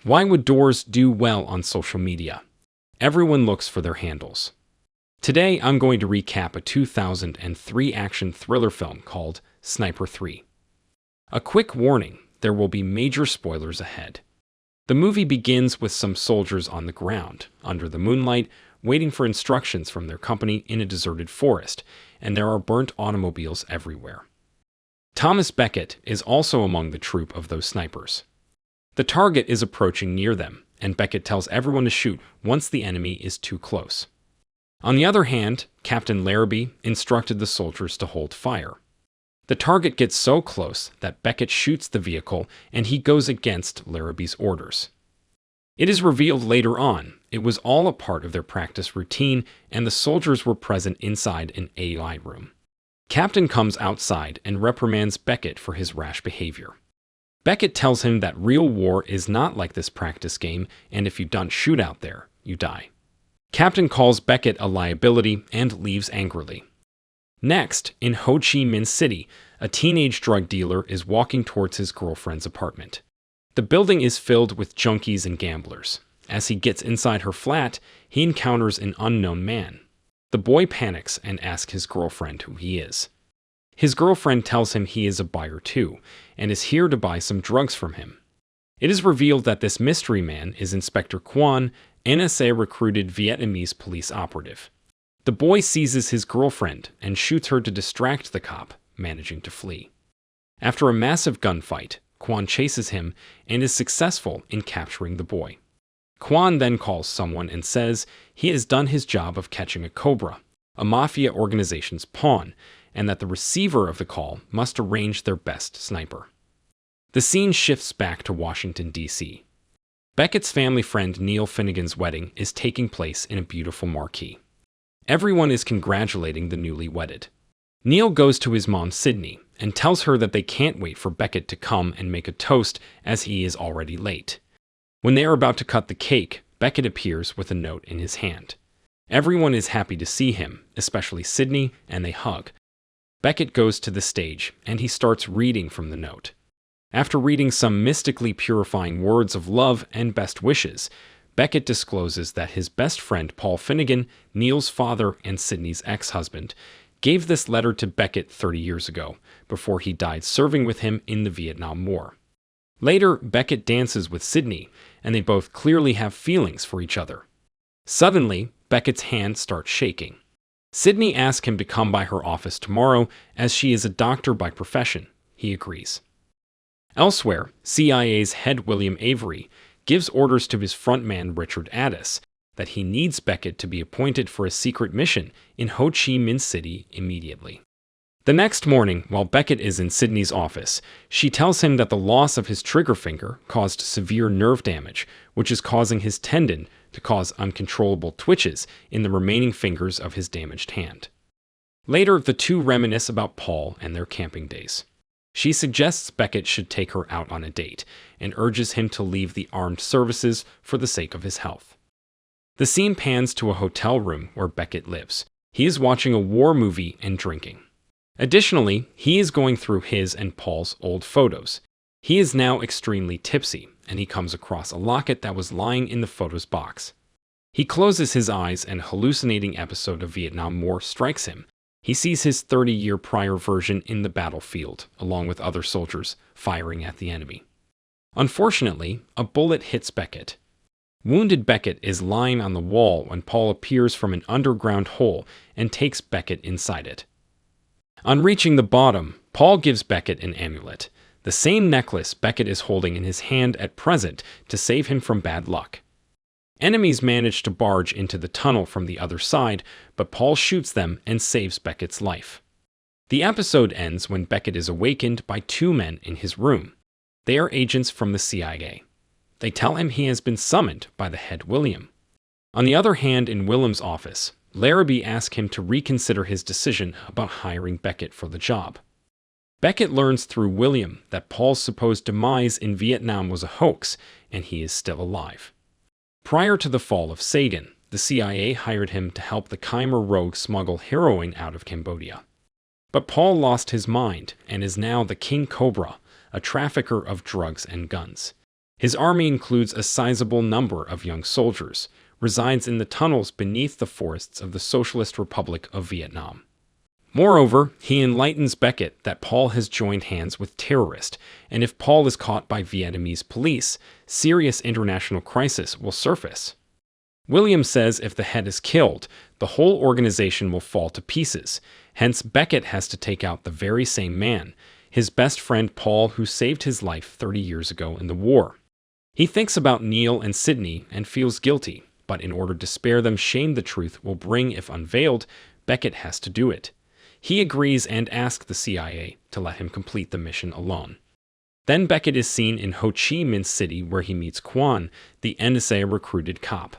Why would doors do well on social media? Everyone looks for their handles. Today, I'm going to recap a 2003 action thriller film called Sniper 3. A quick warning, there will be major spoilers ahead. The movie begins with some soldiers on the ground, under the moonlight, waiting for instructions from their company in a deserted forest, and there are burnt automobiles everywhere. Thomas Beckett is also among the troop of those snipers. The target is approaching near them, and Beckett tells everyone to shoot once the enemy is too close. On the other hand, Captain Laraby instructed the soldiers to hold fire. The target gets so close that Beckett shoots the vehicle and he goes against Laraby's orders. It is revealed later on it was all a part of their practice routine and the soldiers were present inside an AI room. Captain comes outside and reprimands Beckett for his rash behavior. Beckett tells him that real war is not like this practice game, and if you don't shoot out there, you die. Captain calls Beckett a liability and leaves angrily. Next, in Chi Minh City, a teenage drug dealer is walking towards his girlfriend's apartment. The building is filled with junkies and gamblers. As he gets inside her flat, he encounters an unknown man. The boy panics and asks his girlfriend who he is. His girlfriend tells him he is a buyer too, and is here to buy some drugs from him. It is revealed that this mystery man is Inspector Quan, NSA-recruited Vietnamese police operative. The boy seizes his girlfriend and shoots her to distract the cop, managing to flee. After a massive gunfight, Quan chases him and is successful in capturing the boy. Quan then calls someone and says he has done his job of catching a cobra, a mafia organization's pawn, and that the receiver of the call must arrange their best sniper. The scene shifts back to Washington, D.C. Beckett's family friend Neil Finnegan's wedding is taking place in a beautiful marquee. Everyone is congratulating the newly wedded. Neil goes to his mom, Sydney, and tells her that they can't wait for Beckett to come and make a toast as he is already late. When they are about to cut the cake, Beckett appears with a note in his hand. Everyone is happy to see him, especially Sydney, and they hug. Beckett goes to the stage, and he starts reading from the note. After reading some mystically purifying words of love and best wishes, Beckett discloses that his best friend Paul Finnegan, Neil's father and Sydney's ex-husband, gave this letter to Beckett 30 years ago, before he died serving with him in the Vietnam War. Later, Beckett dances with Sydney, and they both clearly have feelings for each other. Suddenly, Beckett's hand starts shaking. Sydney asks him to come by her office tomorrow, as she is a doctor by profession. He agrees. Elsewhere, CIA's head William Avery gives orders to his frontman Richard Addis that he needs Beckett to be appointed for a secret mission in Chi Minh City immediately. The next morning, while Beckett is in Sydney's office, she tells him that the loss of his trigger finger caused severe nerve damage, which is causing his tendon to cause uncontrollable twitches in the remaining fingers of his damaged hand. Later, the two reminisce about Paul and their camping days. She suggests Beckett should take her out on a date and urges him to leave the armed services for the sake of his health. The scene pans to a hotel room where Beckett lives. He is watching a war movie and drinking. Additionally, he is going through his and Paul's old photos. He is now extremely tipsy, and he comes across a locket that was lying in the photos box. He closes his eyes and a hallucinating episode of Vietnam War strikes him. He sees his 30-year prior version in the battlefield, along with other soldiers firing at the enemy. Unfortunately, a bullet hits Beckett. Wounded Beckett is lying on the wall when Paul appears from an underground hole and takes Beckett inside it. On reaching the bottom, Paul gives Beckett an amulet, the same necklace Beckett is holding in his hand at present to save him from bad luck. Enemies manage to barge into the tunnel from the other side, but Paul shoots them and saves Beckett's life. The episode ends when Beckett is awakened by two men in his room. They are agents from the CIA. They tell him he has been summoned by the head William. On the other hand, in William's office, Laraby asks him to reconsider his decision about hiring Beckett for the job. Beckett learns through William that Paul's supposed demise in Vietnam was a hoax, and he is still alive. Prior to the fall of Saigon, the CIA hired him to help the Khmer Rouge smuggle heroin out of Cambodia. But Paul lost his mind and is now the King Cobra, a trafficker of drugs and guns. His army includes a sizable number of young soldiers, resides in the tunnels beneath the forests of the Socialist Republic of Vietnam. Moreover, he enlightens Beckett that Paul has joined hands with terrorists, and if Paul is caught by Vietnamese police, serious international crisis will surface. William says if the head is killed, the whole organization will fall to pieces, hence Beckett has to take out the very same man, his best friend Paul, who saved his life 30 years ago in the war. He thinks about Neil and Sydney and feels guilty, but in order to spare them shame the truth will bring if unveiled, Beckett has to do it. He agrees and asks the CIA to let him complete the mission alone. Then Beckett is seen in Chi Minh City where he meets Quan, the NSA-recruited cop.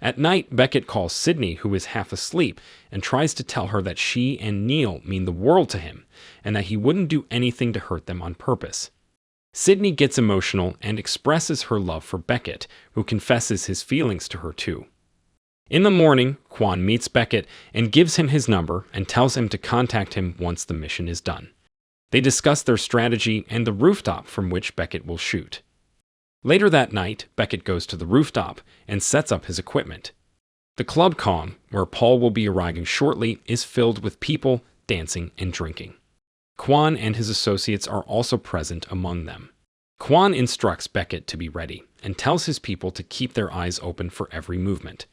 At night, Beckett calls Sydney, who is half asleep, and tries to tell her that she and Neil mean the world to him, and that he wouldn't do anything to hurt them on purpose. Sydney gets emotional and expresses her love for Beckett, who confesses his feelings to her too. In the morning, Quan meets Beckett and gives him his number and tells him to contact him once the mission is done. They discuss their strategy and the rooftop from which Beckett will shoot. Later that night, Beckett goes to the rooftop and sets up his equipment. The Club Con, where Paul will be arriving shortly, is filled with people, dancing, and drinking. Quan and his associates are also present among them. Quan instructs Beckett to be ready and tells his people to keep their eyes open for every movement.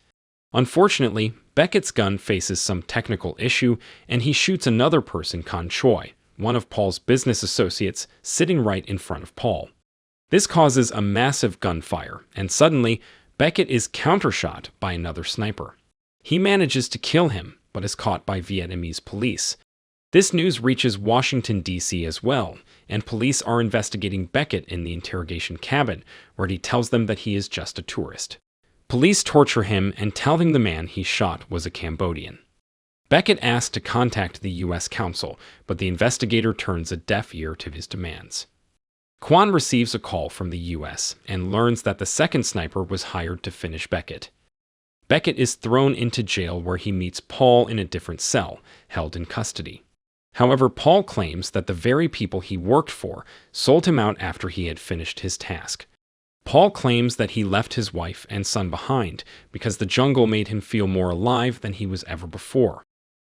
Unfortunately, Beckett's gun faces some technical issue and he shoots another person, Con Choi, one of Paul's business associates, sitting right in front of Paul. This causes a massive gunfire, and suddenly, Beckett is countershot by another sniper. He manages to kill him, but is caught by Vietnamese police. This news reaches Washington, D.C. as well, and police are investigating Beckett in the interrogation cabin, where he tells them that he is just a tourist. Police torture him and tell him the man he shot was a Cambodian. Beckett asks to contact the U.S. Consul, but the investigator turns a deaf ear to his demands. Quan receives a call from the U.S. and learns that the second sniper was hired to finish Beckett. Beckett is thrown into jail where he meets Paul in a different cell, held in custody. However, Paul claims that the very people he worked for sold him out after he had finished his task. Paul claims that he left his wife and son behind because the jungle made him feel more alive than he was ever before.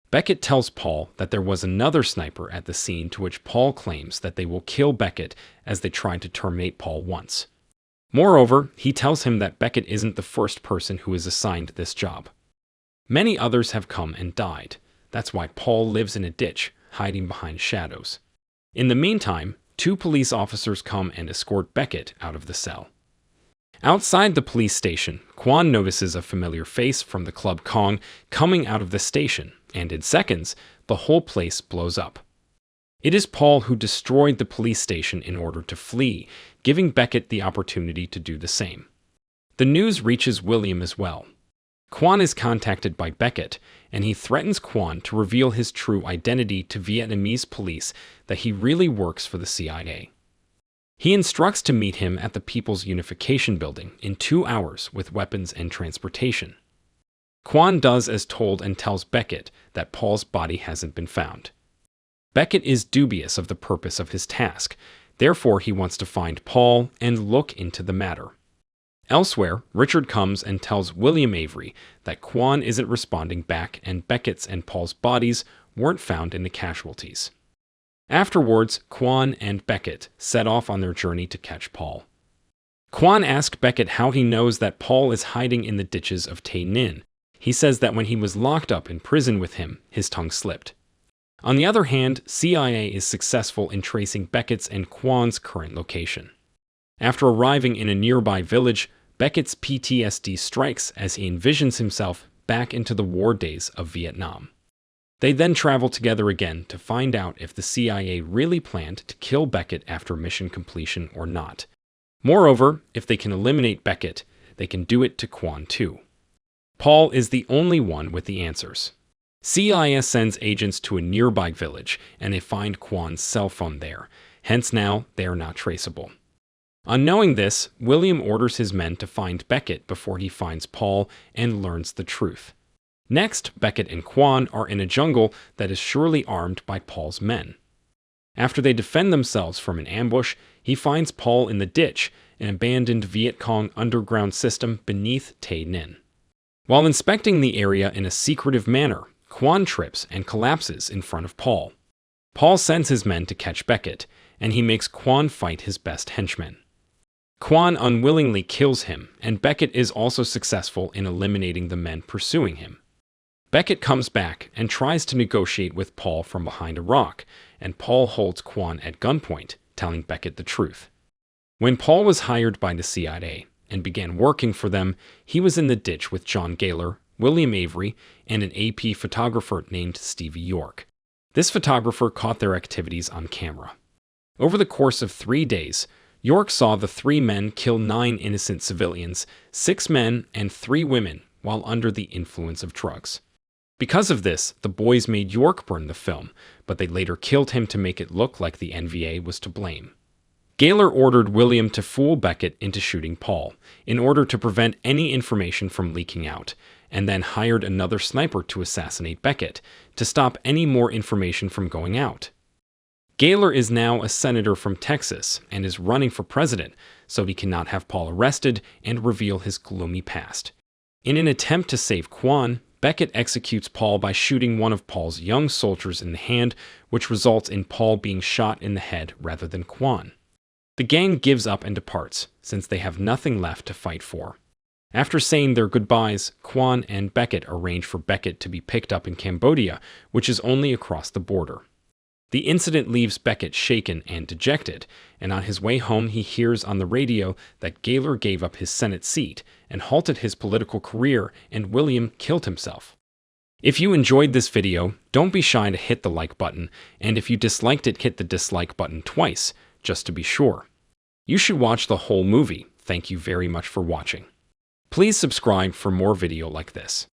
Beckett tells Paul that there was another sniper at the scene, to which Paul claims that they will kill Beckett as they tried to terminate Paul once. Moreover, he tells him that Beckett isn't the first person who is assigned this job. Many others have come and died. That's why Paul lives in a ditch, hiding behind shadows. In the meantime, 2 police officers come and escort Beckett out of the cell. Outside the police station, Quan notices a familiar face from the Club Kong coming out of the station, and in seconds, the whole place blows up. It is Paul who destroyed the police station in order to flee, giving Beckett the opportunity to do the same. The news reaches William as well. Quan is contacted by Beckett, and he threatens Quan to reveal his true identity to Vietnamese police, that he really works for the CIA. He instructs to meet him at the People's Unification Building in 2 hours with weapons and transportation. Quan does as told and tells Beckett that Paul's body hasn't been found. Beckett is dubious of the purpose of his task, therefore he wants to find Paul and look into the matter. Elsewhere, Richard comes and tells William Avery that Quan isn't responding back and Beckett's and Paul's bodies weren't found in the casualties. Afterwards, Quan and Beckett set off on their journey to catch Paul. Quan asked Beckett how he knows that Paul is hiding in the ditches of Tay Ninh. He says that when he was locked up in prison with him, his tongue slipped. On the other hand, CIA is successful in tracing Beckett's and Quan's current location. After arriving in a nearby village, Beckett's PTSD strikes as he envisions himself back into the war days of Vietnam. They then travel together again to find out if the CIA really planned to kill Beckett after mission completion or not. Moreover, if they can eliminate Beckett, they can do it to Quan too. Paul is the only one with the answers. CIS sends agents to a nearby village, and they find Quan's cell phone there. Hence now, they are not traceable. On knowing this, William orders his men to find Beckett before he finds Paul and learns the truth. Next, Beckett and Quan are in a jungle that is surely armed by Paul's men. After they defend themselves from an ambush, he finds Paul in the ditch an abandoned Viet Cong underground system beneath Tay Ninh. While inspecting the area in a secretive manner, Quan trips and collapses in front of Paul. Paul sends his men to catch Beckett, and he makes Quan fight his best henchmen. Quan unwillingly kills him, and Beckett is also successful in eliminating the men pursuing him. Beckett comes back and tries to negotiate with Paul from behind a rock, and Paul holds Quan at gunpoint, telling Beckett the truth. When Paul was hired by the CIA and began working for them, he was in the ditch with John Gaylor, William Avery, and an AP photographer named Stevie York. This photographer caught their activities on camera. Over the course of 3 days, York saw the 3 men kill 9 innocent civilians, 6 men and 3 women, while under the influence of drugs. Because of this, the boys made York burn the film, but they later killed him to make it look like the NVA was to blame. Gaylor ordered William to fool Beckett into shooting Paul, in order to prevent any information from leaking out, and then hired another sniper to assassinate Beckett, to stop any more information from going out. Gaylor is now a senator from Texas and is running for president, so he cannot have Paul arrested and reveal his gloomy past. In an attempt to save Quan, Beckett executes Paul by shooting one of Paul's young soldiers in the hand, which results in Paul being shot in the head rather than Quan. The gang gives up and departs, since they have nothing left to fight for. After saying their goodbyes, Quan and Beckett arrange for Beckett to be picked up in Cambodia, which is only across the border. The incident leaves Beckett shaken and dejected, and on his way home he hears on the radio that Gaylor gave up his Senate seat and halted his political career, and William killed himself. If you enjoyed this video, don't be shy to hit the like button, and if you disliked it, hit the dislike button twice, just to be sure. You should watch the whole movie. Thank you very much for watching. Please subscribe for more video like this.